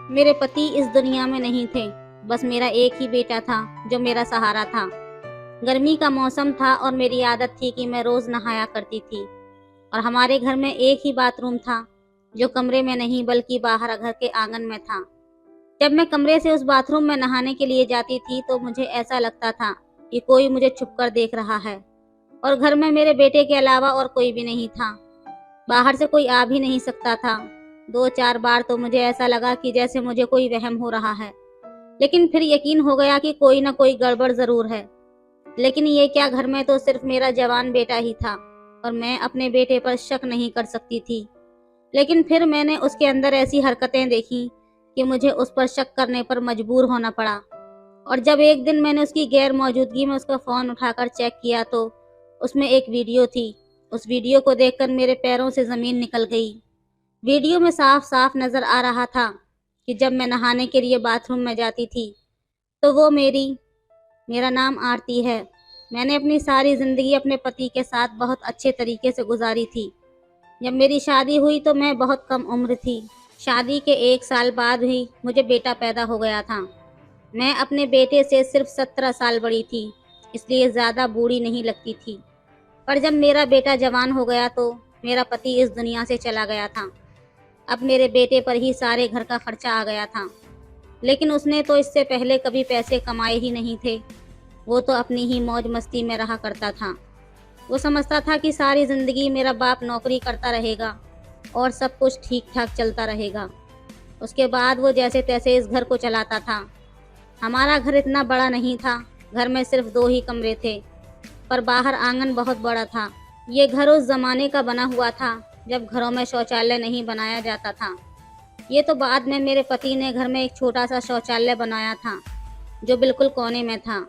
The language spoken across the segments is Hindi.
मेरे पति इस दुनिया में नहीं थे। बस मेरा एक ही बेटा था जो मेरा सहारा था। गर्मी का मौसम था और मेरी आदत थी कि मैं रोज नहाया करती थी। और हमारे घर में एक ही बाथरूम था जो कमरे में नहीं बल्कि बाहर घर के आंगन में था। जब मैं कमरे से उस बाथरूम में नहाने के लिए जाती थी तो मुझे ऐसा लगता था कि कोई मुझे छुप कर देख रहा है और घर में मेरे बेटे के अलावा और कोई भी नहीं था। बाहर से कोई आ भी नहीं सकता था। 2-4 बार तो मुझे ऐसा लगा कि जैसे मुझे कोई वहम हो रहा है, लेकिन फिर यकीन हो गया कि कोई ना कोई गड़बड़ जरूर है। लेकिन ये क्या, घर में तो सिर्फ मेरा जवान बेटा ही था और मैं अपने बेटे पर शक नहीं कर सकती थी। लेकिन फिर मैंने उसके अंदर ऐसी हरकतें देखी कि मुझे उस पर शक करने पर मजबूर होना पड़ा। और जब एक दिन मैंने उसकी गैर मौजूदगी में उसका फ़ोन उठाकर चेक किया तो उसमें एक वीडियो थी। उस वीडियो को देखकर मेरे पैरों से ज़मीन निकल गई। वीडियो में साफ साफ नज़र आ रहा था कि जब मैं नहाने के लिए बाथरूम में जाती थी तो वो मेरा नाम आरती है। मैंने अपनी सारी ज़िंदगी अपने पति के साथ बहुत अच्छे तरीके से गुजारी थी। जब मेरी शादी हुई तो मैं बहुत कम उम्र थी। शादी के 1 साल बाद ही मुझे बेटा पैदा हो गया था। मैं अपने बेटे से सिर्फ 17 साल बड़ी थी, इसलिए ज़्यादा बूढ़ी नहीं लगती थी। पर जब मेरा बेटा जवान हो गया तो मेरा पति इस दुनिया से चला गया था। अब मेरे बेटे पर ही सारे घर का खर्चा आ गया था। लेकिन उसने तो इससे पहले कभी पैसे कमाए ही नहीं थे। वो तो अपनी ही मौज मस्ती में रहा करता था। वो समझता था कि सारी ज़िंदगी मेरा बाप नौकरी करता रहेगा और सब कुछ ठीक ठाक चलता रहेगा। उसके बाद वो जैसे तैसे इस घर को चलाता था। हमारा घर इतना बड़ा नहीं था, घर में सिर्फ 2 ही कमरे थे, पर बाहर आंगन बहुत बड़ा था। ये घर उस ज़माने का बना हुआ था जब घरों में शौचालय नहीं बनाया जाता था। ये तो बाद में मेरे पति ने घर में एक छोटा सा शौचालय बनाया था जो बिल्कुल कोने में था।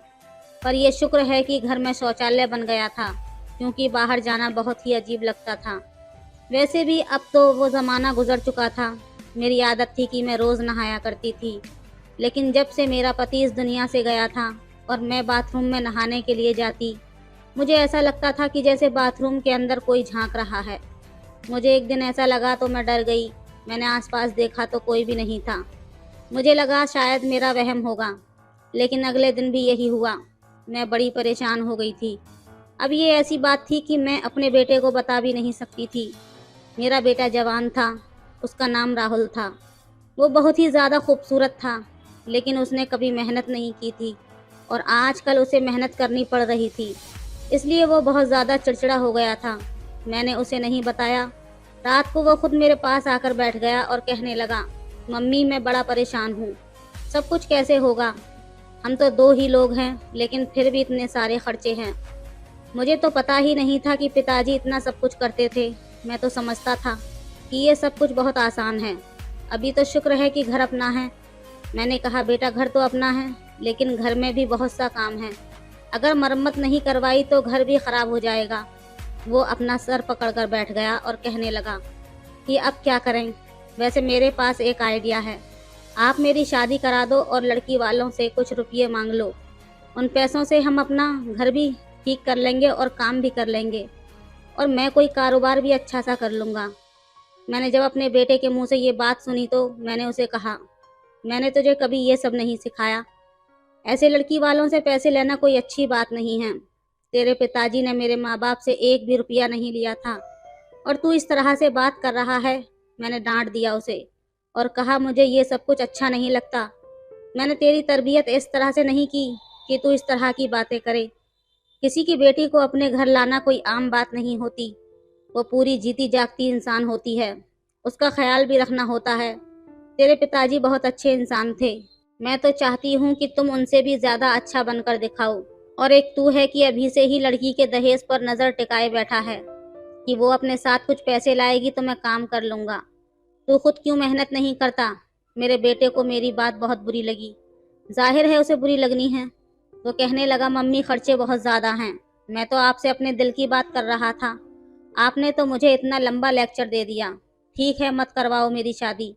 पर यह शुक्र है कि घर में शौचालय बन गया था, क्योंकि बाहर जाना बहुत ही अजीब लगता था। वैसे भी अब तो वो ज़माना गुजर चुका था। मेरी आदत थी कि मैं रोज़ नहाया करती थी। लेकिन जब से मेरा पति इस दुनिया से गया था और मैं बाथरूम में नहाने के लिए जाती, मुझे ऐसा लगता था कि जैसे बाथरूम के अंदर कोई झांक रहा है। मुझे एक दिन ऐसा लगा तो मैं डर गई। मैंने आसपास देखा तो कोई भी नहीं था। मुझे लगा शायद मेरा वहम होगा, लेकिन अगले दिन भी यही हुआ। मैं बड़ी परेशान हो गई थी। अब ये ऐसी बात थी कि मैं अपने बेटे को बता भी नहीं सकती थी। मेरा बेटा जवान था, उसका नाम राहुल था। वो बहुत ही ज़्यादा खूबसूरत था, लेकिन उसने कभी मेहनत नहीं की थी और आजकल उसे मेहनत करनी पड़ रही थी, इसलिए वो बहुत ज़्यादा चिड़चिड़ा हो गया था। मैंने उसे नहीं बताया। रात को वो खुद मेरे पास आकर बैठ गया और कहने लगा, मम्मी मैं बड़ा परेशान हूँ, सब कुछ कैसे होगा? हम तो 2 ही लोग हैं, लेकिन फिर भी इतने सारे खर्चे हैं। मुझे तो पता ही नहीं था कि पिताजी इतना सब कुछ करते थे। मैं तो समझता था कि ये सब कुछ बहुत आसान है। अभी तो शुक्र है कि घर अपना है। मैंने कहा, बेटा घर तो अपना है, लेकिन घर में भी बहुत सा काम है। अगर मरम्मत नहीं करवाई तो घर भी खराब हो जाएगा। वो अपना सर पकड़कर बैठ गया और कहने लगा कि अब क्या करें? वैसे मेरे पास एक आइडिया है। आप मेरी शादी करा दो और लड़की वालों से कुछ रुपये मांग लो। उन पैसों से हम अपना घर भी ठीक कर लेंगे और काम भी कर लेंगे, और मैं कोई कारोबार भी अच्छा सा कर लूँगा। मैंने जब अपने बेटे के मुंह से ये बात सुनी तो मैंने उसे कहा, मैंने तुझे कभी ये सब नहीं सिखाया। ऐसे लड़की वालों से पैसे लेना कोई अच्छी बात नहीं है। तेरे पिताजी ने मेरे माँ बाप से एक भी रुपया नहीं लिया था और तू इस तरह से बात कर रहा है। मैंने डांट दिया उसे और कहा, मुझे ये सब कुछ अच्छा नहीं लगता। मैंने तेरी तरबियत इस तरह से नहीं की कि तू इस तरह की बातें करे। किसी की बेटी को अपने घर लाना कोई आम बात नहीं होती। वो पूरी जीती जागती इंसान होती है, उसका ख्याल भी रखना होता है। तेरे पिताजी बहुत अच्छे इंसान थे। मैं तो चाहती हूँ कि तुम उनसे भी ज़्यादा अच्छा बनकर दिखाओ। और एक तू है कि अभी से ही लड़की के दहेज पर नज़र टिकाए बैठा है कि वो अपने साथ कुछ पैसे लाएगी तो मैं काम कर लूँगा। तू खुद क्यों मेहनत नहीं करता? मेरे बेटे को मेरी बात बहुत बुरी लगी। जाहिर है उसे बुरी लगनी है। वो कहने लगा, मम्मी खर्चे बहुत ज़्यादा हैं। मैं तो आपसे अपने दिल की बात कर रहा था, आपने तो मुझे इतना लंबा लेक्चर दे दिया। ठीक है, मत करवाओ मेरी शादी।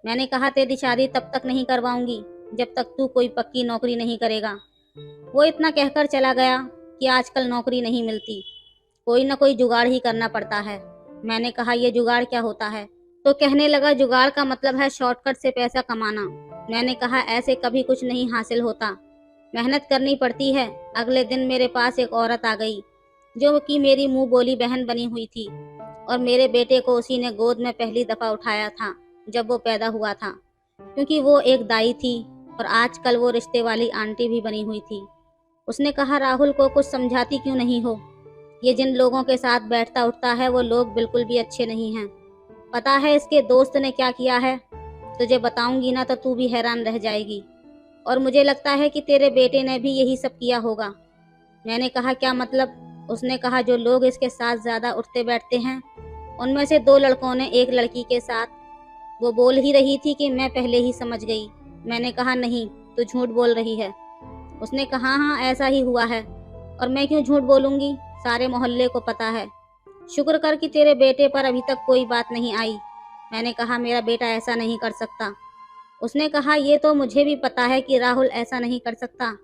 मैंने कहा, तेरी शादी तब तक नहीं करवाऊंगी जब तक तू कोई पक्की नौकरी नहीं करेगा। वो इतना कहकर चला गया कि आजकल नौकरी नहीं मिलती, कोई ना कोई जुगाड़ ही करना पड़ता है। मैंने कहा, यह जुगाड़ क्या होता है? तो कहने लगा जुगाड़ का मतलब है शॉर्टकट से पैसा कमाना। मैंने कहा ऐसे कभी कुछ नहीं हासिल होता, मेहनत करनी पड़ती है। अगले दिन मेरे पास एक औरत आ गई जो कि मेरी मुंह बोली बहन बनी हुई थी, और मेरे बेटे को उसी ने गोद में पहली दफा उठाया था जब वो पैदा हुआ था, क्योंकि वो एक दाई थी और आजकल वो रिश्ते वाली आंटी भी बनी हुई थी। उसने कहा राहुल को कुछ समझाती क्यों नहीं हो, ये जिन लोगों के साथ बैठता उठता है वो लोग बिल्कुल भी अच्छे नहीं हैं। पता है इसके दोस्त ने क्या किया है? तुझे बताऊंगी ना तो तू भी हैरान रह जाएगी, और मुझे लगता है कि तेरे बेटे ने भी यही सब किया होगा। मैंने कहा क्या मतलब? उसने कहा जो लोग इसके साथ ज्यादा उठते बैठते हैं उनमें से 2 लड़कों ने एक लड़की के साथ। वो बोल ही रही थी कि मैं पहले ही समझ गई। मैंने कहा नहीं, तू झूठ बोल रही है। उसने कहा हाँ ऐसा ही हुआ है, और मैं क्यों झूठ बोलूंगी, सारे मोहल्ले को पता है। शुक्र कर कि तेरे बेटे पर अभी तक कोई बात नहीं आई। मैंने कहा मेरा बेटा ऐसा नहीं कर सकता। उसने कहा ये तो मुझे भी पता है कि राहुल ऐसा नहीं कर सकता,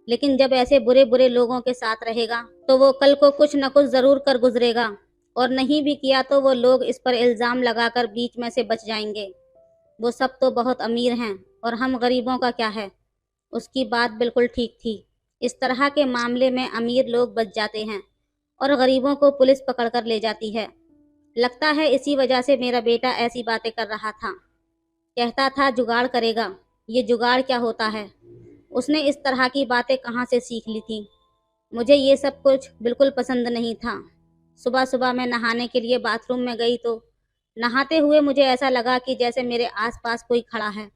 लेकिन जब ऐसे बुरे बुरे लोगों के साथ रहेगा तो वो कल को कुछ न कुछ जरूर कर गुजरेगा, और नहीं भी किया तो वो लोग इस पर इल्जाम लगाकर बीच में से बच जाएंगे। वो सब तो बहुत अमीर हैं और हम गरीबों का क्या है। उसकी बात बिल्कुल ठीक थी। इस तरह के मामले में अमीर लोग बच जाते हैं और गरीबों को पुलिस पकड़ कर ले जाती है। लगता है इसी वजह से मेरा बेटा ऐसी बातें कर रहा था, कहता था जुगाड़ करेगा। ये जुगाड़ क्या होता है? उसने इस तरह की बातें कहाँ से सीख ली थी? मुझे ये सब कुछ बिल्कुल पसंद नहीं था। सुबह सुबह मैं नहाने के लिए बाथरूम में गई तो नहाते हुए मुझे ऐसा लगा कि जैसे मेरे आसपास कोई खड़ा है।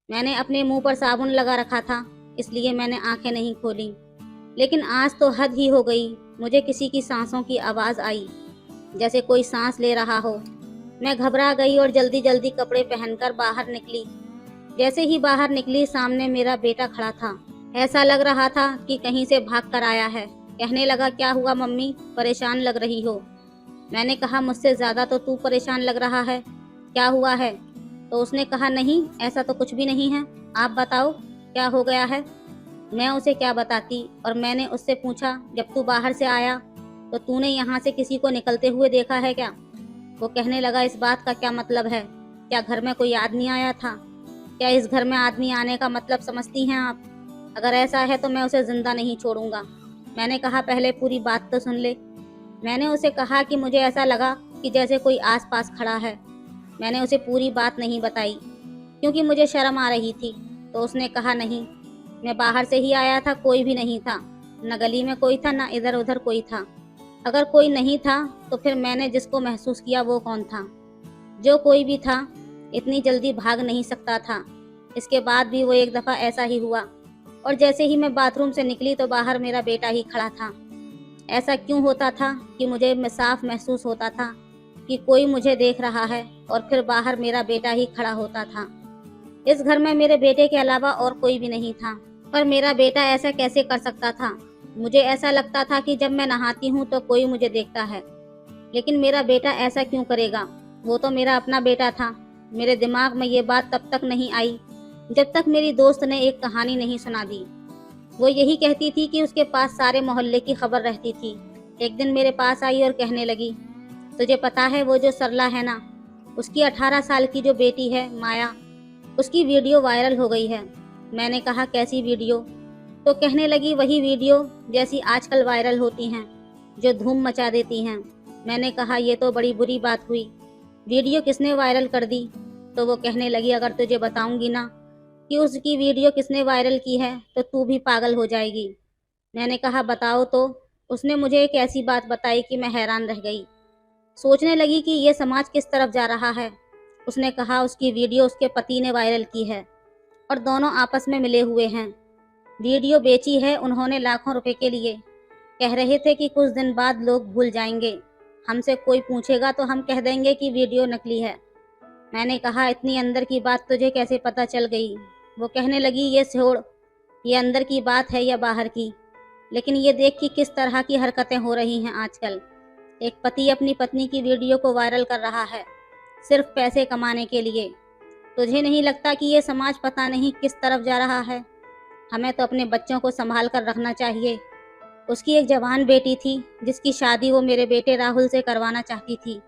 मैंने अपने मुंह पर साबुन लगा रखा था, इसलिए मैंने आंखें नहीं खोली। लेकिन आज तो हद ही हो गई। मुझे किसी की सांसों की आवाज़ आई, जैसे कोई सांस ले रहा हो। मैं घबरा गई और जल्दी जल्दी कपड़े पहनकर बाहर निकली। जैसे ही बाहर निकली सामने मेरा बेटा खड़ा था। ऐसा लग रहा था कि कहीं से भाग कर आया है। कहने लगा क्या हुआ मम्मी, परेशान लग रही हो? मैंने कहा मुझसे ज़्यादा तो तू परेशान लग रहा है, क्या हुआ है? तो उसने कहा नहीं ऐसा तो कुछ भी नहीं है, आप बताओ क्या हो गया है। मैं उसे क्या बताती, और मैंने उससे पूछा जब तू बाहर से आया तो तूने यहाँ से किसी को निकलते हुए देखा है क्या? वो कहने लगा इस बात का क्या मतलब है? क्या घर में कोई आदमी आया था? क्या इस घर में आदमी आने का मतलब समझती हैं आप? अगर ऐसा है तो मैं उसे जिंदा नहीं छोड़ूंगा। मैंने कहा पहले पूरी बात तो सुन ले। मैंने उसे कहा कि मुझे ऐसा लगा कि जैसे कोई आसपास खड़ा है। मैंने उसे पूरी बात नहीं बताई क्योंकि मुझे शर्म आ रही थी। तो उसने कहा नहीं, मैं बाहर से ही आया था, कोई भी नहीं था। न गली में कोई था, न इधर उधर कोई था। अगर कोई नहीं था तो फिर मैंने जिसको महसूस किया वो कौन था? जो कोई भी था इतनी जल्दी भाग नहीं सकता था। इसके बाद भी वो एक दफ़ा ऐसा ही हुआ, और जैसे ही मैं बाथरूम से निकली तो बाहर मेरा बेटा ही खड़ा था। ऐसा क्यों होता था कि मुझे साफ महसूस होता था कि कोई मुझे देख रहा है, और फिर बाहर मेरा बेटा ही खड़ा होता था। इस घर में मेरे बेटे के अलावा और कोई भी नहीं था, पर मेरा बेटा ऐसा कैसे कर सकता था? मुझे ऐसा लगता था कि जब मैं नहाती हूँ तो कोई मुझे देखता है, लेकिन मेरा बेटा ऐसा क्यों करेगा? वो तो मेरा अपना बेटा था। मेरे दिमाग में ये बात तब तक नहीं आई जब तक मेरी दोस्त ने एक कहानी नहीं सुना दी। वो यही कहती थी कि उसके पास सारे मोहल्ले की खबर रहती थी। एक दिन मेरे पास आई और कहने लगी तुझे पता है वो जो सरला है ना, उसकी 18 साल की जो बेटी है माया, उसकी वीडियो वायरल हो गई है। मैंने कहा कैसी वीडियो? तो कहने लगी वही वीडियो जैसी आजकल वायरल होती हैं, जो धूम मचा देती हैं। मैंने कहा ये तो बड़ी बुरी बात हुई, वीडियो किसने वायरल कर दी? तो वो कहने लगी अगर तुझे बताऊंगी ना कि उसकी वीडियो किसने वायरल की है तो तू भी पागल हो जाएगी। मैंने कहा बताओ तो। उसने मुझे एक ऐसी बात बताई कि मैं हैरान रह गई। सोचने लगी कि ये समाज किस तरफ जा रहा है। उसने कहा उसकी वीडियो उसके पति ने वायरल की है और दोनों आपस में मिले हुए हैं। वीडियो बेची है उन्होंने लाखों रुपए के लिए। कह रहे थे कि कुछ दिन बाद लोग भूल जाएंगे, हमसे कोई पूछेगा तो हम कह देंगे कि वीडियो नकली है। मैंने कहा इतनी अंदर की बात तुझे कैसे पता चल गई? वो कहने लगी ये छोड़, ये अंदर की बात है या बाहर की, लेकिन ये देख कि किस तरह की हरकतें हो रही हैं आजकल। एक पति अपनी पत्नी की वीडियो को वायरल कर रहा है सिर्फ पैसे कमाने के लिए। तुझे नहीं लगता कि ये समाज पता नहीं किस तरफ जा रहा है? हमें तो अपने बच्चों को संभाल कर रखना चाहिए। उसकी एक जवान बेटी थी जिसकी शादी वो मेरे बेटे राहुल से करवाना चाहती थी,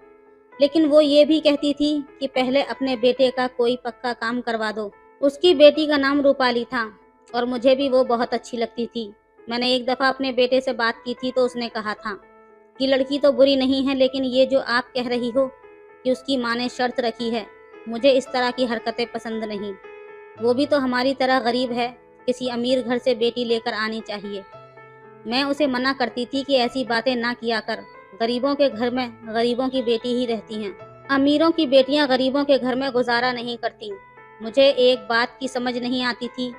लेकिन वो ये भी कहती थी कि पहले अपने बेटे का कोई पक्का काम करवा दो। उसकी बेटी का नाम रूपाली था और मुझे भी वो बहुत अच्छी लगती थी। मैंने एक दफ़ा अपने बेटे से बात की थी तो उसने कहा था कि लड़की तो बुरी नहीं है, लेकिन ये जो आप कह रही हो कि उसकी माँ ने शर्त रखी है, मुझे इस तरह की हरकतें पसंद नहीं। वो भी तो हमारी तरह गरीब है, किसी अमीर घर से बेटी लेकर आनी चाहिए। मैं उसे मना करती थी कि ऐसी बातें ना किया कर, गरीबों के घर में गरीबों की बेटी ही रहती हैं, अमीरों की बेटियां गरीबों के घर में गुजारा नहीं करती। मुझे एक बात की समझ नहीं आती थी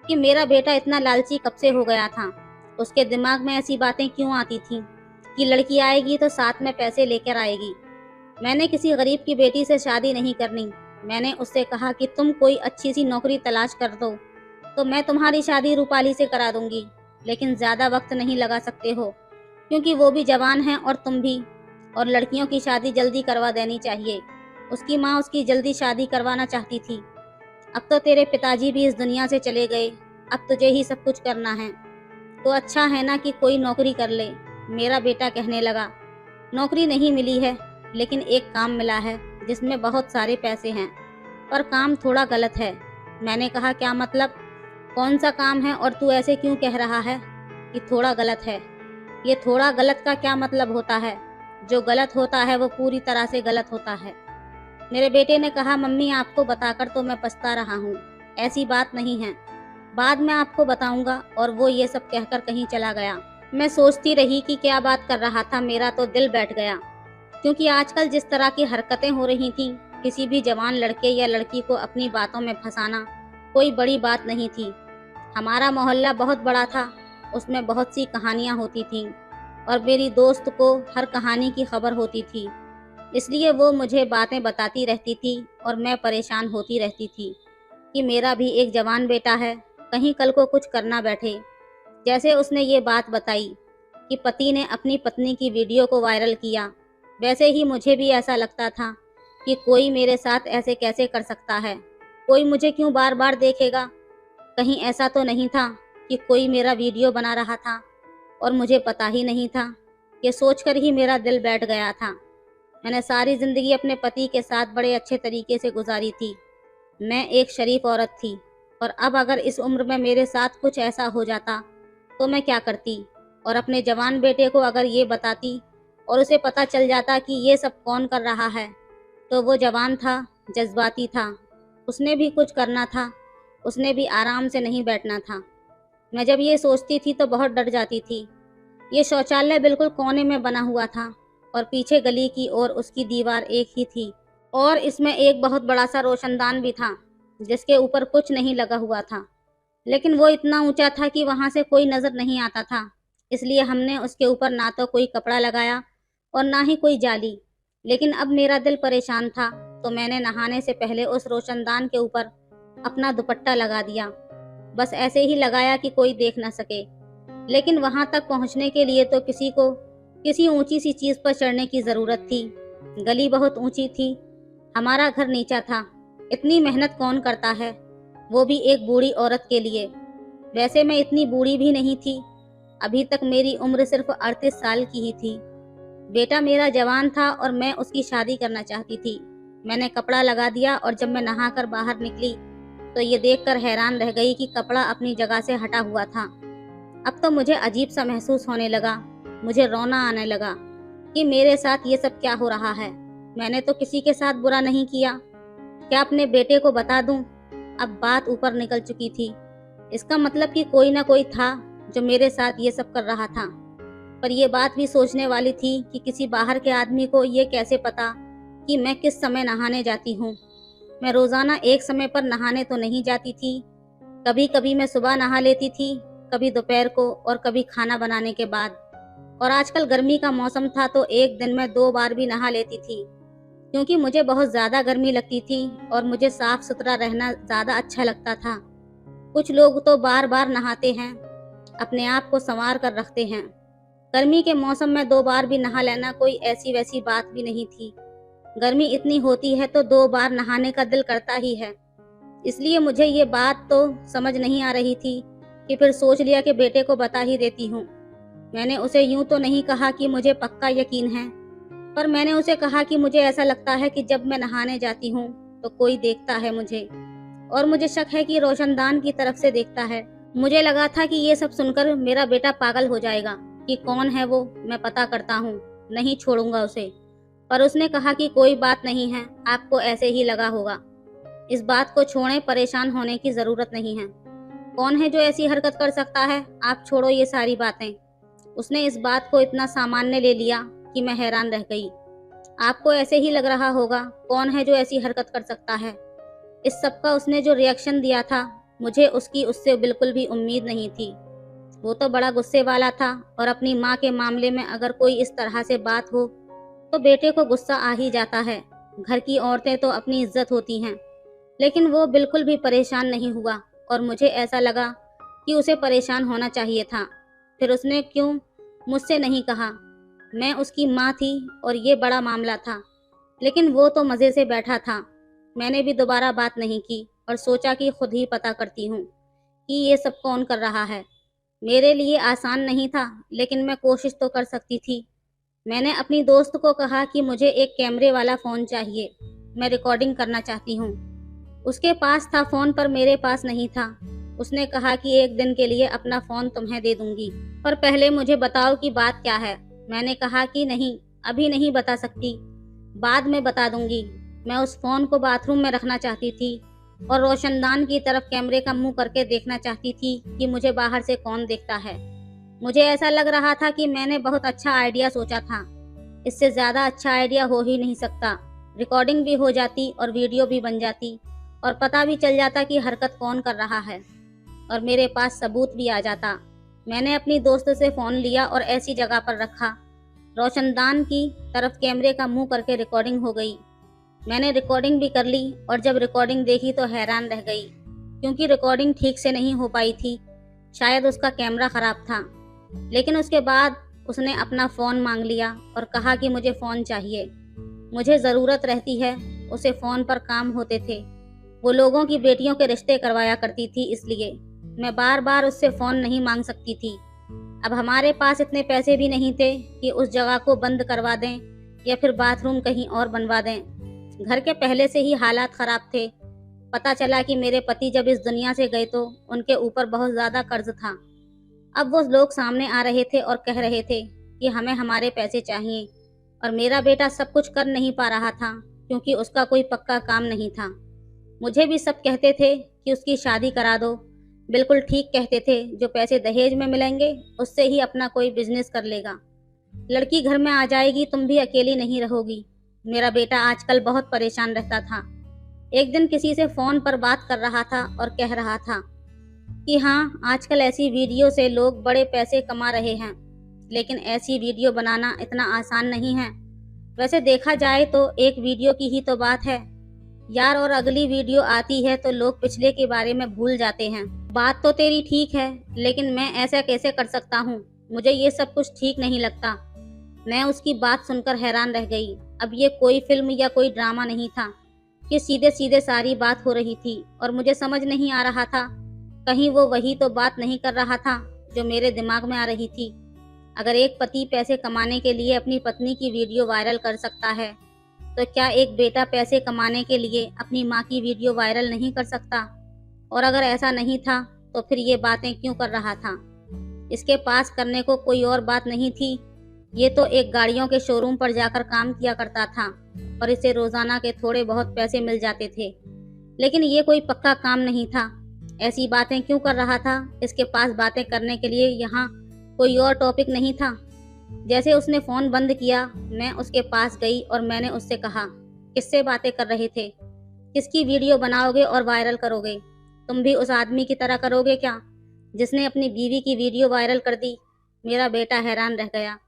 कि मेरा बेटा इतना लालची कब से हो गया था। उसके दिमाग में ऐसी बातें क्यों आती थीं कि लड़की आएगी तो साथ में पैसे लेकर आएगी। मैंने किसी गरीब की बेटी से शादी नहीं करनी। मैंने उससे कहा कि तुम कोई अच्छी सी नौकरी तलाश कर दो तो मैं तुम्हारी शादी रूपाली से करा दूंगी, लेकिन ज़्यादा वक्त नहीं लगा सकते हो क्योंकि वो भी जवान हैं और तुम भी, और लड़कियों की शादी जल्दी करवा देनी चाहिए। उसकी माँ उसकी जल्दी शादी करवाना चाहती थी। अब तो तेरे पिताजी भी इस दुनिया से चले गए, अब तुझे ही सब कुछ करना है, तो अच्छा है ना कि कोई नौकरी कर ले। मेरा बेटा कहने लगा, नौकरी नहीं मिली है, लेकिन एक काम मिला है जिसमें बहुत सारे पैसे हैं, पर काम थोड़ा गलत है। मैंने कहा, क्या मतलब? कौन सा काम है और तू ऐसे क्यों कह रहा है कि थोड़ा गलत है? ये थोड़ा गलत का क्या मतलब होता है? जो गलत होता है वो पूरी तरह से गलत होता है। मेरे बेटे ने कहा, मम्मी आपको बताकर तो मैं पछता रहा हूँ, ऐसी बात नहीं है, बाद में आपको बताऊंगा। और वो ये सब कहकर कहीं चला गया। मैं सोचती रही कि क्या बात कर रहा था, मेरा तो दिल बैठ गया, क्योंकि आजकल जिस तरह की हरकतें हो रही थीं, किसी भी जवान लड़के या लड़की को अपनी बातों में फंसाना कोई बड़ी बात नहीं थी। हमारा मोहल्ला बहुत बड़ा था, उसमें बहुत सी कहानियाँ होती थीं और मेरी दोस्त को हर कहानी की खबर होती थी, इसलिए वो मुझे बातें बताती रहती थी और मैं परेशान होती रहती थी कि मेरा भी एक जवान बेटा है, कहीं कल को कुछ करना बैठे। जैसे उसने ये बात बताई कि पति ने अपनी पत्नी की वीडियो को वायरल किया, वैसे ही मुझे भी ऐसा लगता था कि कोई मेरे साथ ऐसे कैसे कर सकता है, कोई मुझे क्यों बार बार देखेगा। कहीं ऐसा तो नहीं था कि कोई मेरा वीडियो बना रहा था और मुझे पता ही नहीं था। ये सोचकर ही मेरा दिल बैठ गया था। मैंने सारी ज़िंदगी अपने पति के साथ बड़े अच्छे तरीके से गुजारी थी। मैं एक शरीफ औरत थी, और अब अगर इस उम्र में मेरे साथ कुछ ऐसा हो जाता तो मैं क्या करती? और अपने जवान बेटे को अगर ये बताती और उसे पता चल जाता कि ये सब कौन कर रहा है, तो वो जवान था, जज्बाती था, उसने भी कुछ करना था, उसने भी आराम से नहीं बैठना था। मैं जब ये सोचती थी तो बहुत डर जाती थी। ये शौचालय बिल्कुल कोने में बना हुआ था और पीछे गली की ओर उसकी दीवार एक ही थी, और इसमें एक बहुत बड़ा सा रोशनदान भी था जिसके ऊपर कुछ नहीं लगा हुआ था, लेकिन वो इतना ऊंचा था कि वहां से कोई नजर नहीं आता था। इसलिए हमने उसके ऊपर ना तो कोई कपड़ा लगाया और ना ही कोई जाली। लेकिन अब मेरा दिल परेशान था, तो मैंने नहाने से पहले उस रोशनदान के ऊपर अपना दुपट्टा लगा दिया, बस ऐसे ही लगाया कि कोई देख ना सके। लेकिन वहां तक पहुंचने के लिए तो किसी को किसी ऊंची सी चीज पर चढ़ने की जरूरत थी। गली बहुत ऊंची थी, हमारा घर नीचा था। इतनी मेहनत कौन करता है, वो भी एक बूढ़ी औरत के लिए। वैसे मैं इतनी बूढ़ी भी नहीं थी, अभी तक मेरी उम्र सिर्फ 38 साल की ही थी। बेटा मेरा जवान था और मैं उसकी शादी करना चाहती थी। मैंने कपड़ा लगा दिया और जब मैं नहाकर बाहर निकली तो ये देखकर हैरान रह गई कि कपड़ा अपनी जगह से हटा हुआ था। अब तो मुझे अजीब सा महसूस होने लगा, मुझे रोना आने लगा कि मेरे साथ ये सब क्या हो रहा है। मैंने तो किसी के साथ बुरा नहीं किया, क्या अपने बेटे को बता दूं? अब बात ऊपर निकल चुकी थी। इसका मतलब कि कोई ना कोई था जो मेरे साथ ये सब कर रहा था। पर यह बात भी सोचने वाली थी कि किसी बाहर के आदमी को ये कैसे पता कि मैं किस समय नहाने जाती हूँ। मैं रोज़ाना एक समय पर नहाने तो नहीं जाती थी। कभी कभी मैं सुबह नहा लेती थी, कभी दोपहर को और कभी खाना बनाने के बाद। और आजकल गर्मी का मौसम था तो एक दिन में 2 बार भी नहा लेती थी, क्योंकि मुझे बहुत ज़्यादा गर्मी लगती थी और मुझे साफ सुथरा रहना ज़्यादा अच्छा लगता था। कुछ लोग तो बार बार नहाते हैं, अपने आप को संवार कर रखते हैं। गर्मी के मौसम में 2 बार भी नहा लेना कोई ऐसी वैसी बात भी नहीं थी। गर्मी इतनी होती है तो 2 बार नहाने का दिल करता ही है। इसलिए मुझे ये बात तो समझ नहीं आ रही थी कि फिर सोच लिया कि बेटे को बता ही देती हूँ। मैंने उसे यूं तो नहीं कहा कि मुझे पक्का यकीन है पर मैंने उसे कहा कि मुझे ऐसा लगता है कि जब मैं नहाने जाती हूँ तो कोई देखता है मुझे, और मुझे शक है कि रोशनदान की तरफ से देखता है। मुझे लगा था कि ये सब सुनकर मेरा बेटा पागल हो जाएगा कि कौन है वो, मैं पता करता हूँ, नहीं छोड़ूंगा उसे। पर उसने कहा कि कोई बात नहीं है, आपको ऐसे ही लगा होगा, इस बात को छोड़ें, परेशान होने की जरूरत नहीं है। कौन है जो ऐसी हरकत कर सकता है, आप छोड़ो ये सारी बातें। उसने इस बात को इतना सामान्य ले लिया कि मैं हैरान रह गई। आपको ऐसे ही लग रहा होगा, कौन है जो ऐसी हरकत कर सकता है। इस सब का उसने जो रिएक्शन दिया था, मुझे उसकी उससे बिल्कुल भी उम्मीद नहीं थी। वो तो बड़ा गुस्से वाला था, और अपनी माँ के मामले में अगर कोई इस तरह से बात हो तो बेटे को गुस्सा आ ही जाता है। घर की औरतें तो अपनी इज्जत होती हैं, लेकिन वो बिल्कुल भी परेशान नहीं हुआ, और मुझे ऐसा लगा कि उसे परेशान होना चाहिए था। फिर उसने क्यों मुझसे नहीं कहा? मैं उसकी माँ थी और ये बड़ा मामला था, लेकिन वो तो मज़े से बैठा था। मैंने भी दोबारा बात नहीं की और सोचा कि खुद ही पता करती हूँ कि ये सब कौन कर रहा है। मेरे लिए आसान नहीं था, लेकिन मैं कोशिश तो कर सकती थी। मैंने अपनी दोस्त को कहा कि मुझे एक कैमरे वाला फ़ोन चाहिए, मैं रिकॉर्डिंग करना चाहती हूँ। उसके पास था फ़ोन, पर मेरे पास नहीं था। उसने कहा कि एक दिन के लिए अपना फ़ोन तुम्हें दे दूंगी, पर पहले मुझे बताओ कि बात क्या है। मैंने कहा कि नहीं, अभी नहीं बता सकती, बाद में बता दूंगी। मैं उस फ़ोन को बाथरूम में रखना चाहती थी और रोशनदान की तरफ कैमरे का मुंह करके देखना चाहती थी कि मुझे बाहर से कौन देखता है। मुझे ऐसा लग रहा था कि मैंने बहुत अच्छा आइडिया सोचा था। इससे ज़्यादा अच्छा आइडिया हो ही नहीं सकता। रिकॉर्डिंग भी हो जाती और वीडियो भी बन जाती, और पता भी चल जाता कि हरकत कौन कर रहा है, और मेरे पास सबूत भी आ जाता। मैंने अपनी दोस्त से फ़ोन लिया और ऐसी जगह पर रखा, रोशनदान की तरफ कैमरे का मुंह करके रिकॉर्डिंग हो गई। मैंने रिकॉर्डिंग भी कर ली, और जब रिकॉर्डिंग देखी तो हैरान रह गई, क्योंकि रिकॉर्डिंग ठीक से नहीं हो पाई थी। शायद उसका कैमरा ख़राब था। लेकिन उसके बाद उसने अपना फ़ोन मांग लिया और कहा कि मुझे फ़ोन चाहिए, मुझे ज़रूरत रहती है। उसे फ़ोन पर काम होते थे, वो लोगों की बेटियों के रिश्ते करवाया करती थी, इसलिए मैं बार बार उससे फ़ोन नहीं मांग सकती थी। अब हमारे पास इतने पैसे भी नहीं थे कि उस जगह को बंद करवा दें या फिर बाथरूम कहीं और बनवा दें। घर के पहले से ही हालात ख़राब थे। पता चला कि मेरे पति जब इस दुनिया से गए तो उनके ऊपर बहुत ज़्यादा कर्ज था। अब वो लोग सामने आ रहे थे और कह रहे थे कि हमें हमारे पैसे चाहिए, और मेरा बेटा सब कुछ कर नहीं पा रहा था क्योंकि उसका कोई पक्का काम नहीं था। मुझे भी सब कहते थे कि उसकी शादी करा दो। बिल्कुल ठीक कहते थे, जो पैसे दहेज में मिलेंगे उससे ही अपना कोई बिजनेस कर लेगा। लड़की घर में आ जाएगी, तुम भी अकेली नहीं रहोगी। मेरा बेटा आजकल बहुत परेशान रहता था। एक दिन किसी से फ़ोन पर बात कर रहा था और कह रहा था कि हाँ, आजकल ऐसी वीडियो से लोग बड़े पैसे कमा रहे हैं, लेकिन ऐसी वीडियो बनाना इतना आसान नहीं है। वैसे देखा जाए तो एक वीडियो की ही तो बात है यार, और अगली वीडियो आती है तो लोग पिछले के बारे में भूल जाते हैं। बात तो तेरी ठीक है, लेकिन मैं ऐसा कैसे कर सकता हूँ? मुझे ये सब कुछ ठीक नहीं लगता। मैं उसकी बात सुनकर हैरान रह गई। अब ये कोई फिल्म या कोई ड्रामा नहीं था कि सीधे सीधे सारी बात हो रही थी, और मुझे समझ नहीं आ रहा था कहीं वो वही तो बात नहीं कर रहा था जो मेरे दिमाग में आ रही थी। अगर एक पति पैसे कमाने के लिए अपनी पत्नी की वीडियो वायरल कर सकता है, तो क्या एक बेटा पैसे कमाने के लिए अपनी माँ की वीडियो वायरल नहीं कर सकता? और अगर ऐसा नहीं था तो फिर ये बातें क्यों कर रहा था? इसके पास करने को कोई और बात नहीं थी। ये तो एक गाड़ियों के शोरूम पर जाकर काम किया करता था और इसे रोजाना के थोड़े बहुत पैसे मिल जाते थे, लेकिन ये कोई पक्का काम नहीं था। ऐसी बातें क्यों कर रहा था? इसके पास बातें करने के लिए यहाँ कोई और टॉपिक नहीं था। जैसे उसने फ़ोन बंद किया, मैं उसके पास गई और मैंने उससे कहा, किससे बातें कर रहे थे? किसकी वीडियो बनाओगे और वायरल करोगे? तुम भी उस आदमी की तरह करोगे क्या जिसने अपनी बीवी की वीडियो वायरल कर दी? मेरा बेटा हैरान रह गया।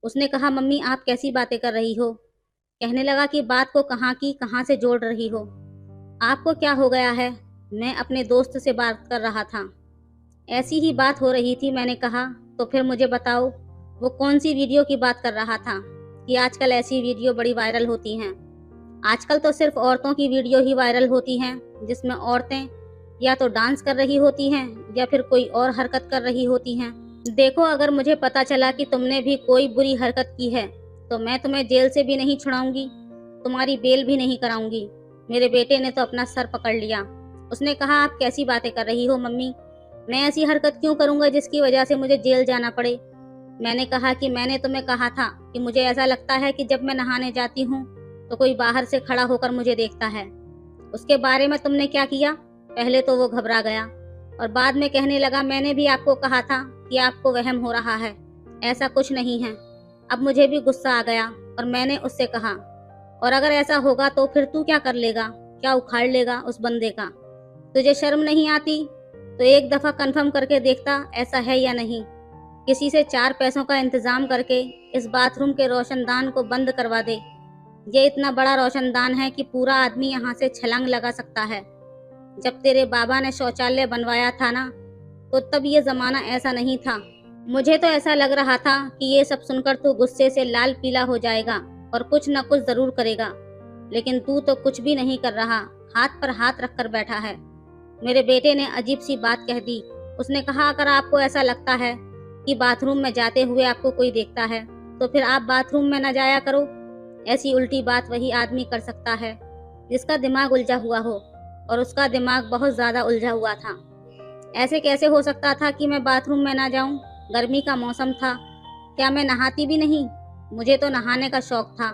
उसने कहा, मम्मी आप कैसी बातें कर रही हो? कहने लगा कि बात को कहाँ की कहाँ से जोड़ रही हो? आपको क्या हो गया है? मैं अपने दोस्त से बात कर रहा था। ऐसी ही बात हो रही थी। मैंने कहा, तो फिर मुझे बताओ वो कौन सी वीडियो की बात कर रहा था कि आजकल ऐसी वीडियो बड़ी वायरल होती हैं। आजकल तो सिर्फ औरतों की वीडियो ही वायरल होती हैं, जिसमें औरतें या तो डांस कर रही होती हैं या फिर कोई और हरकत कर रही होती हैं। देखो, अगर मुझे पता चला कि तुमने भी कोई बुरी हरकत की है तो मैं तुम्हें जेल से भी नहीं छुड़ाऊंगी, तुम्हारी बेल भी नहीं कराऊंगी। मेरे बेटे ने तो अपना सर पकड़ लिया। उसने कहा, आप कैसी बातें कर रही हो मम्मी? मैं ऐसी हरकत क्यों करूंगा जिसकी वजह से मुझे जेल जाना पड़े? मैंने कहा कि मैंने तुम्हें कहा था कि मुझे ऐसा लगता है कि जब मैं नहाने जाती हूँ तो कोई बाहर से खड़ा होकर मुझे देखता है। उसके बारे में तुमने क्या किया? पहले तो वो घबरा गया और बाद में कहने लगा, मैंने भी आपको कहा था कि आपको वहम हो रहा है, ऐसा कुछ नहीं है। अब मुझे भी गुस्सा आ गया और मैंने उससे कहा, और अगर ऐसा होगा तो फिर तू क्या कर लेगा? क्या उखाड़ लेगा उस बंदे का? तुझे शर्म नहीं आती? तो एक दफा कंफर्म करके देखता ऐसा है या नहीं। किसी से 4 पैसों का इंतजाम करके इस बाथरूम के रोशनदान को बंद करवा दे। ये इतना बड़ा रोशनदान है कि पूरा आदमी यहाँ से छलांग लगा सकता है। जब तेरे बाबा ने शौचालय बनवाया था ना, तो तब ये जमाना ऐसा नहीं था। मुझे तो ऐसा लग रहा था कि ये सब सुनकर तू गुस्से से लाल पीला हो जाएगा और कुछ न कुछ जरूर करेगा, लेकिन तू तो कुछ भी नहीं कर रहा, हाथ पर हाथ रखकर बैठा है। मेरे बेटे ने अजीब सी बात कह दी। उसने कहा, अगर आपको ऐसा लगता है कि बाथरूम में जाते हुए आपको कोई देखता है तो फिर आप बाथरूम में न जाया करो। ऐसी उल्टी बात वही आदमी कर सकता है जिसका दिमाग उलझा हुआ हो, और उसका दिमाग बहुत ज्यादा उलझा हुआ था। ऐसे कैसे हो सकता था कि मैं बाथरूम में ना जाऊं? गर्मी का मौसम था, क्या मैं नहाती भी नहीं? मुझे तो नहाने का शौक था,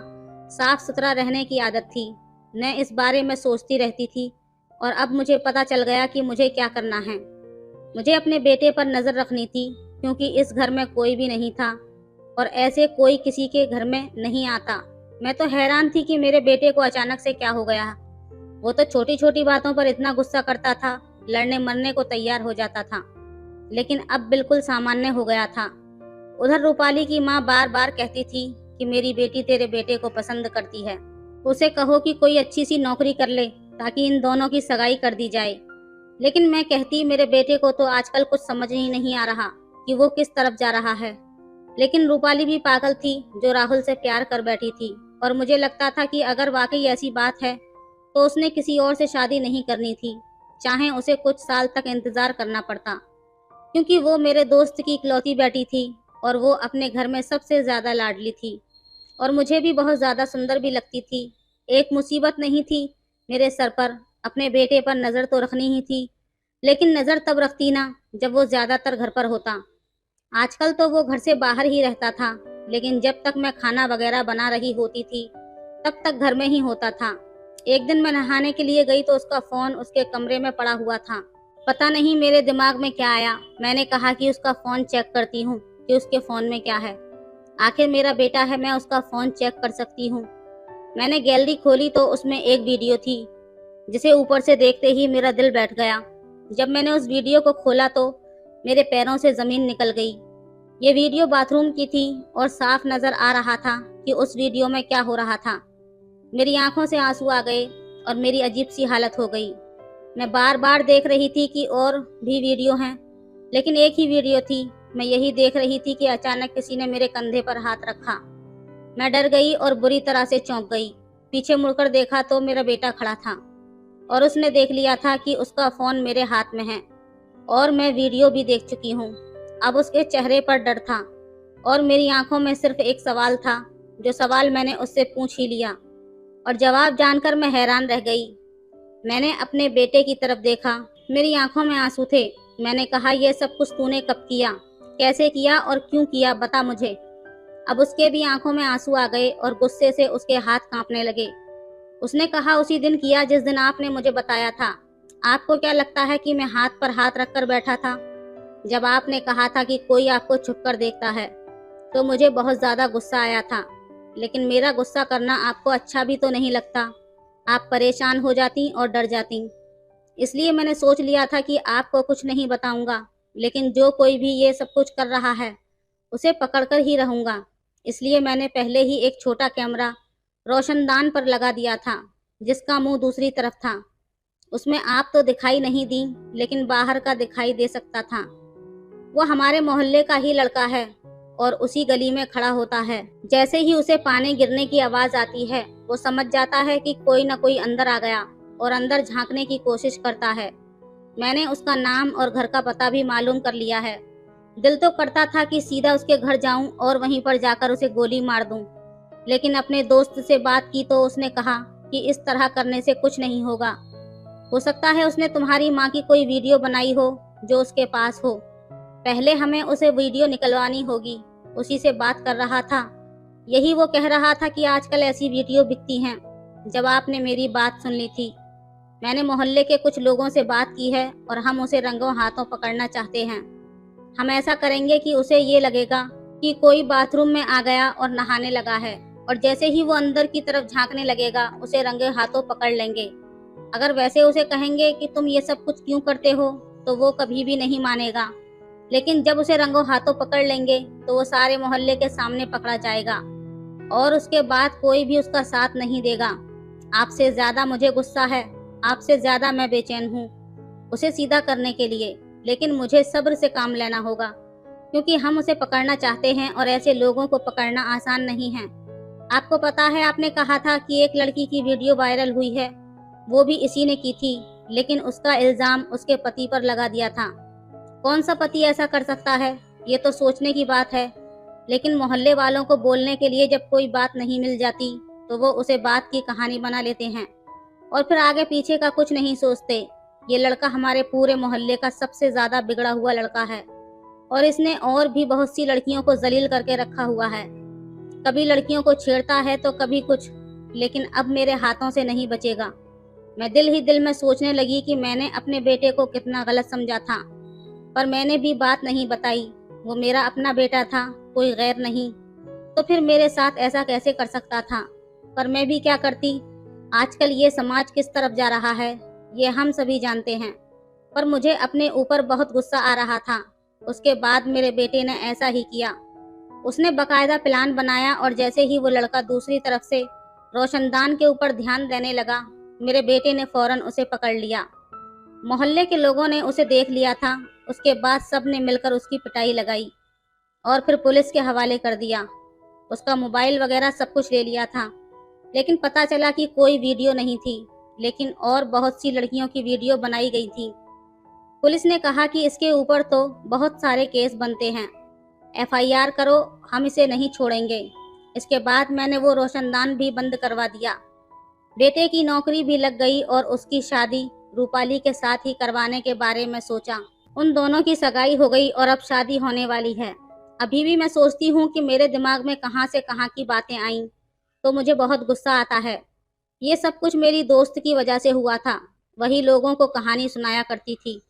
साफ सुथरा रहने की आदत थी। मैं इस बारे में सोचती रहती थी और अब मुझे पता चल गया कि मुझे क्या करना है। मुझे अपने बेटे पर नजर रखनी थी, क्योंकि इस घर में कोई भी नहीं था और ऐसे कोई किसी के घर में नहीं आता। मैं तो हैरान थी कि मेरे बेटे को अचानक से क्या हो गया। वो तो छोटी छोटी बातों पर इतना गुस्सा करता था, लड़ने मरने को तैयार हो जाता था, लेकिन अब बिल्कुल सामान्य हो गया था। उधर रूपाली की माँ बार बार कहती थी कि मेरी बेटी तेरे बेटे को पसंद करती है, उसे कहो कि कोई अच्छी सी नौकरी कर ले ताकि इन दोनों की सगाई कर दी जाए। लेकिन मैं कहती, मेरे बेटे को तो आजकल कुछ समझ ही नहीं आ रहा कि वो किस तरफ जा रहा है। लेकिन रूपाली भी पागल थी जो राहुल से प्यार कर बैठी थी, और मुझे लगता था कि अगर वाकई ऐसी बात है तो उसने किसी और से शादी नहीं करनी थी, चाहे उसे कुछ साल तक इंतजार करना पड़ता, क्योंकि वो मेरे दोस्त की इकलौती बेटी थी और वो अपने घर में सबसे ज्यादा लाडली थी और मुझे भी बहुत ज्यादा सुंदर भी लगती थी। एक मुसीबत नहीं थी मेरे सर पर, अपने बेटे पर नजर तो रखनी ही थी, लेकिन नजर तब रखती ना जब वो ज्यादातर घर पर होता। आजकल तो वो घर से बाहर ही रहता था, लेकिन जब तक मैं खाना वगैरह बना रही होती थी तब तक घर में ही होता था। एक दिन मैं नहाने के लिए गई तो उसका फोन उसके कमरे में पड़ा हुआ था। पता नहीं मेरे दिमाग में क्या आया, मैंने कहा कि उसका फोन चेक करती हूँ कि उसके फोन में क्या है। आखिर मेरा बेटा है, मैं उसका फोन चेक कर सकती हूँ। मैंने गैलरी खोली तो उसमें एक वीडियो थी जिसे ऊपर से देखते ही मेरा दिल बैठ गया। जब मैंने उस वीडियो को खोला तो मेरे पैरों से जमीन निकल गई। ये वीडियो बाथरूम की थी और साफ नजर आ रहा था कि उस वीडियो में क्या हो रहा था। मेरी आंखों से आंसू आ गए और मेरी अजीब सी हालत हो गई। मैं बार बार देख रही थी कि और भी वीडियो हैं, लेकिन एक ही वीडियो थी। मैं यही देख रही थी कि अचानक किसी ने मेरे कंधे पर हाथ रखा। मैं डर गई और बुरी तरह से चौंक गई। पीछे मुड़कर देखा तो मेरा बेटा खड़ा था और उसने देख लिया था कि उसका फोन मेरे हाथ में है और मैं वीडियो भी देख चुकी हूँ। अब उसके चेहरे पर डर था और मेरी आंखों में सिर्फ एक सवाल था, जो सवाल मैंने उससे पूछ ही लिया और जवाब जानकर मैं हैरान रह गई। मैंने अपने बेटे की तरफ देखा, मेरी आंखों में आंसू थे। मैंने कहा, यह सब कुछ तूने कब किया, कैसे किया और क्यों किया, बता मुझे। अब उसके भी आंखों में आंसू आ गए और गुस्से से उसके हाथ कांपने लगे। उसने कहा, उसी दिन किया जिस दिन आपने मुझे बताया था। आपको क्या लगता है कि मैं हाथ पर हाथ रखकर बैठा था? जब आपने कहा था कि कोई आपको छुपकर देखता है तो मुझे बहुत ज्यादा गुस्सा आया था, लेकिन मेरा गुस्सा करना आपको अच्छा भी तो नहीं लगता। आप परेशान हो जाती और डर जाती, इसलिए मैंने सोच लिया था कि आपको कुछ नहीं बताऊंगा, लेकिन जो कोई भी ये सब कुछ कर रहा है उसे पकड़कर ही रहूंगा। इसलिए मैंने पहले ही एक छोटा कैमरा रोशनदान पर लगा दिया था जिसका मुंह दूसरी तरफ था। उसमें आप तो दिखाई नहीं दी, लेकिन बाहर का दिखाई दे सकता था। वो हमारे मोहल्ले का ही लड़का है और उसी गली में खड़ा होता है। जैसे ही उसे पानी गिरने की आवाज आती है वो समझ जाता है कि कोई न कोई अंदर आ गया और अंदर झांकने की कोशिश करता है। मैंने उसका नाम और घर का पता भी मालूम कर लिया है। दिल तो करता था कि सीधा उसके घर जाऊं और वहीं पर जाकर उसे गोली मार दूं, लेकिन अपने दोस्त से बात की तो उसने कहा कि इस तरह करने से कुछ नहीं होगा। हो सकता है उसने तुम्हारी माँ की कोई वीडियो बनाई हो जो उसके पास हो। पहले हमें उसे वीडियो निकलवानी होगी। उसी से बात कर रहा था। यही वो कह रहा था कि आजकल ऐसी वीडियो बिकती हैं। जब आपने मेरी बात सुन ली थी, मैंने मोहल्ले के कुछ लोगों से बात की है और हम उसे रंगों हाथों पकड़ना चाहते हैं। हम ऐसा करेंगे कि उसे ये लगेगा कि कोई बाथरूम में आ गया और नहाने लगा है, और जैसे ही वो अंदर की तरफ झांकने लगेगा उसे रंगे हाथों पकड़ लेंगे। अगर वैसे उसे कहेंगे कि तुम ये सब कुछ क्यों करते हो, तो वो कभी भी नहीं मानेगा। लेकिन जब उसे रंगों हाथों पकड़ लेंगे तो वो सारे मोहल्ले के सामने पकड़ा जाएगा और उसके बाद कोई भी उसका साथ नहीं देगा। आपसे ज्यादा मुझे गुस्सा है, आपसे ज्यादा मैं बेचैन हूँ उसे सीधा करने के लिए, लेकिन मुझे सब्र से काम लेना होगा क्योंकि हम उसे पकड़ना चाहते हैं और ऐसे लोगों को पकड़ना आसान नहीं है। आपको पता है, आपने कहा था कि एक लड़की की वीडियो वायरल हुई है, वो भी इसी ने की थी, लेकिन उसका इल्जाम उसके पति पर लगा दिया था। कौन सा पति ऐसा कर सकता है, ये तो सोचने की बात है। लेकिन मोहल्ले वालों को बोलने के लिए जब कोई बात नहीं मिल जाती तो वो उसे बात की कहानी बना लेते हैं और फिर आगे पीछे का कुछ नहीं सोचते। ये लड़का हमारे पूरे मोहल्ले का सबसे ज्यादा बिगड़ा हुआ लड़का है और इसने और भी बहुत सी लड़कियों को जलील करके रखा हुआ है। कभी लड़कियों को छेड़ता है तो कभी कुछ, लेकिन अब मेरे हाथों से नहीं बचेगा। मैं दिल ही दिल में सोचने लगी कि मैंने अपने बेटे को कितना गलत समझा था, पर मैंने भी बात नहीं बताई। वो मेरा अपना बेटा था, कोई गैर नहीं। तो फिर मेरे साथ ऐसा कैसे कर सकता था? पर मैं भी क्या करती। आजकल ये समाज किस तरफ जा रहा है ये हम सभी जानते हैं, पर मुझे अपने ऊपर बहुत गुस्सा आ रहा था। उसके बाद मेरे बेटे ने ऐसा ही किया। उसने बकायदा प्लान बनाया और जैसे ही वो लड़का दूसरी तरफ से रोशनदान के ऊपर ध्यान देने लगा, मेरे बेटे ने फौरन उसे पकड़ लिया। मोहल्ले के लोगों ने उसे देख लिया था। उसके बाद सब ने मिलकर उसकी पिटाई लगाई और फिर पुलिस के हवाले कर दिया। उसका मोबाइल वगैरह सब कुछ ले लिया था, लेकिन पता चला कि कोई वीडियो नहीं थी, लेकिन और बहुत सी लड़कियों की वीडियो बनाई गई थी। पुलिस ने कहा कि इसके ऊपर तो बहुत सारे केस बनते हैं, एफआईआर करो, हम इसे नहीं छोड़ेंगे। इसके बाद मैंने वो रोशनदान भी बंद करवा दिया। बेटे की नौकरी भी लग गई और उसकी शादी रूपाली के साथ ही करवाने के बारे में सोचा। उन दोनों की सगाई हो गई और अब शादी होने वाली है। अभी भी मैं सोचती हूँ कि मेरे दिमाग में कहाँ से कहाँ की बातें आईं, तो मुझे बहुत गुस्सा आता है। ये सब कुछ मेरी दोस्त की वजह से हुआ था। वही लोगों को कहानी सुनाया करती थी।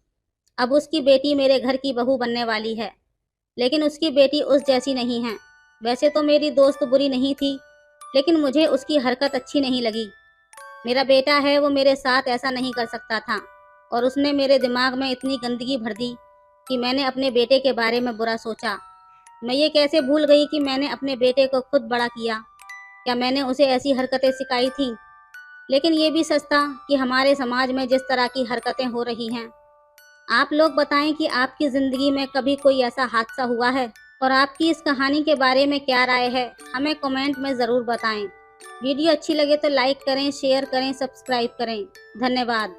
अब उसकी बेटी मेरे घर की बहू बनने वाली है, लेकिन उसकी बेटी उस जैसी नहीं है। वैसे तो मेरी दोस्त बुरी नहीं थी, लेकिन मुझे उसकी हरकत अच्छी नहीं लगी। मेरा बेटा है, वो मेरे साथ ऐसा नहीं कर सकता था, और उसने मेरे दिमाग में इतनी गंदगी भर दी कि मैंने अपने बेटे के बारे में बुरा सोचा। मैं ये कैसे भूल गई कि मैंने अपने बेटे को खुद बड़ा किया। क्या मैंने उसे ऐसी हरकतें सिखाई थी? लेकिन ये भी सच था कि हमारे समाज में जिस तरह की हरकतें हो रही हैं। आप लोग बताएं कि आपकी ज़िंदगी में कभी कोई ऐसा हादसा हुआ है, और आपकी इस कहानी के बारे में क्या राय है, हमें कमेंट में ज़रूर बताएं। वीडियो अच्छी लगे तो लाइक करें, शेयर करें, सब्सक्राइब करें। धन्यवाद।